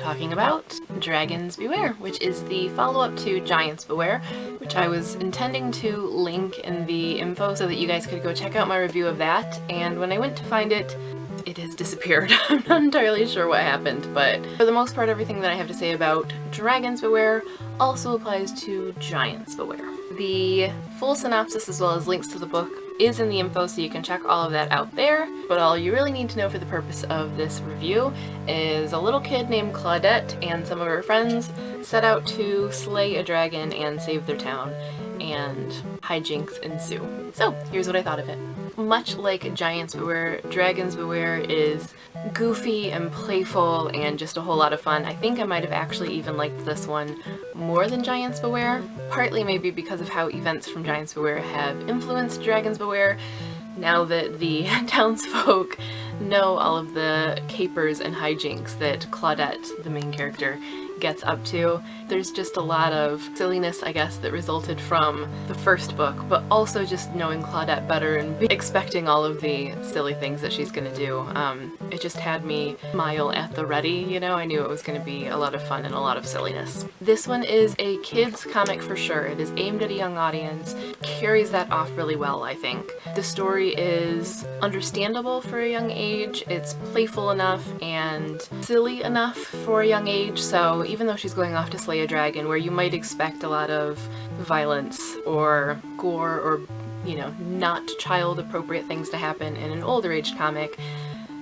talking about Dragons Beware, which is the follow-up to Giants Beware, which I was intending to link in the info so that you guys could go check out my review of that, and when I went to find it, it has disappeared. I'm not entirely sure what happened, but for the most part everything that I have to say about Dragons Beware also applies to Giants Beware. The full synopsis as well as links to the book is in the info, so you can check all of that out there, but all you really need to know for the purpose of this review is a little kid named Claudette and some of her friends set out to slay a dragon and save their town, and hijinks ensue. So here's what I thought of it. Much like Giants Beware, Dragons Beware is goofy and playful and just a whole lot of fun. I think I might have actually even liked this one more than Giants Beware, partly maybe because of how events from Giants Beware have influenced Dragons Beware, now that the townsfolk know all of the capers and hijinks that Claudette, the main character, gets up to. There's just a lot of silliness, I guess, that resulted from the first book, but also just knowing Claudette better and expecting all of the silly things that she's gonna do. It just had me smile at the ready, you know? I knew it was gonna be a lot of fun and a lot of silliness. This one is a kid's comic for sure. It is aimed at a young audience, carries that off really well, I think. The story is understandable for a young age, it's playful enough and silly enough for a young age, so even though she's going off to slay a dragon where you might expect a lot of violence or gore or, you know, not child appropriate things to happen in an older age comic,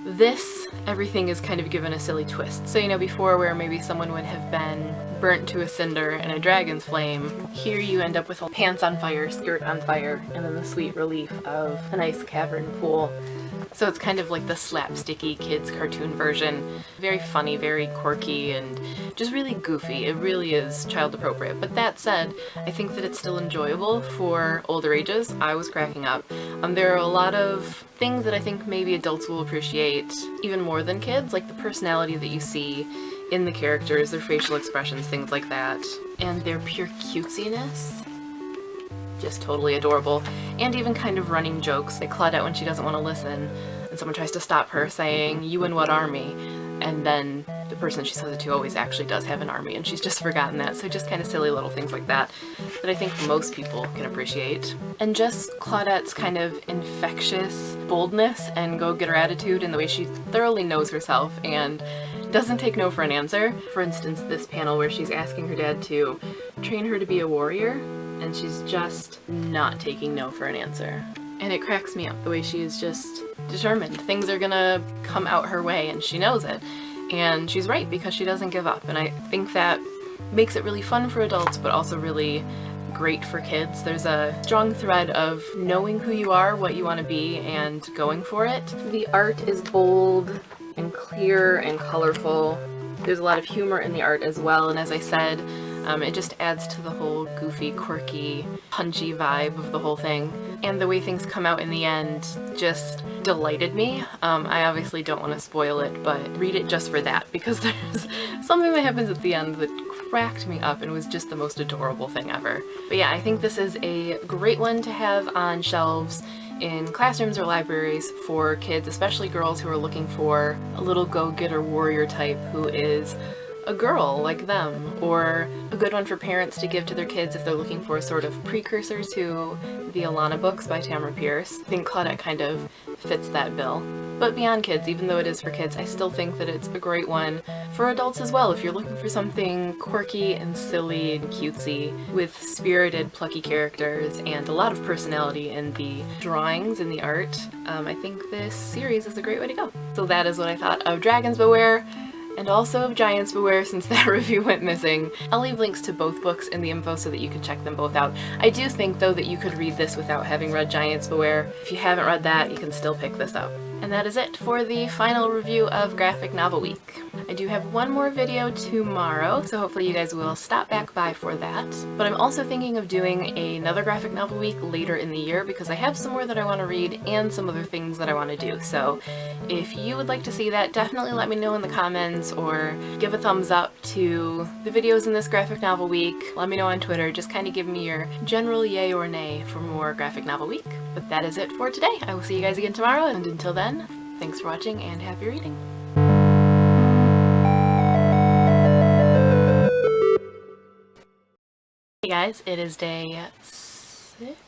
this, everything is kind of given a silly twist. So, you know, before where maybe someone would have been burnt to a cinder in a dragon's flame, here you end up with pants on fire, skirt on fire, and then the sweet relief of a nice cavern pool. So it's kind of like the slapsticky kids cartoon version. Very funny, very quirky, and just really goofy. It really is child appropriate. But that said, I think that it's still enjoyable for older ages. I was cracking up. There are a lot of things that I think maybe adults will appreciate even more than kids, like the personality that you see in the characters, their facial expressions, things like that, and their pure cutesiness. Just totally adorable, and even kind of running jokes, like Claudette when she doesn't want to listen and someone tries to stop her saying, "You in what army?" and then the person she says it to always actually does have an army and she's just forgotten that. So just kind of silly little things like that that I think most people can appreciate. And just Claudette's kind of infectious boldness and go-getter attitude and the way she thoroughly knows herself and doesn't take no for an answer. For instance, this panel where she's asking her dad to train her to be a warrior, and she's just not taking no for an answer. And it cracks me up the way she is just determined. Things are gonna come out her way and she knows it. And she's right because she doesn't give up. And I think that makes it really fun for adults but also really great for kids. There's a strong thread of knowing who you are, what you want to be, and going for it. The art is bold and clear and colorful. There's a lot of humor in the art as well, and as I said, it just adds to the whole goofy, quirky, punchy vibe of the whole thing. And the way things come out in the end just delighted me. I obviously don't want to spoil it, but read it just for that, because there's something that happens at the end that cracked me up and was just the most adorable thing ever. But yeah, I think this is a great one to have on shelves in classrooms or libraries for kids, especially girls who are looking for a little go-getter warrior type who is a girl like them, or a good one for parents to give to their kids if they're looking for a sort of precursor to the Alana books by Tamara Pierce. I think Claudette kind of fits that bill. But beyond kids, even though it is for kids, I still think that it's a great one for adults as well if you're looking for something quirky and silly and cutesy with spirited, plucky characters and a lot of personality in the drawings and the art. I think this series is a great way to go. So that is what I thought of Dragons Beware, and also of Giants Beware since that review went missing. I'll leave links to both books in the info so that you can check them both out. I do think though that you could read this without having read Giants Beware. If you haven't read that, you can still pick this up. And that is it for the final review of Graphic Novel Week. I do have one more video tomorrow, so hopefully you guys will stop back by for that. But I'm also thinking of doing another Graphic Novel Week later in the year because I have some more that I want to read and some other things that I want to do. So if you would like to see that, definitely let me know in the comments or give a thumbs up to the videos in this Graphic Novel Week. Let me know on Twitter, just kind of give me your general yay or nay for more Graphic Novel Week. But that is it for today. I will see you guys again tomorrow, and until then, thanks for watching and happy reading. Hey guys, it is day 6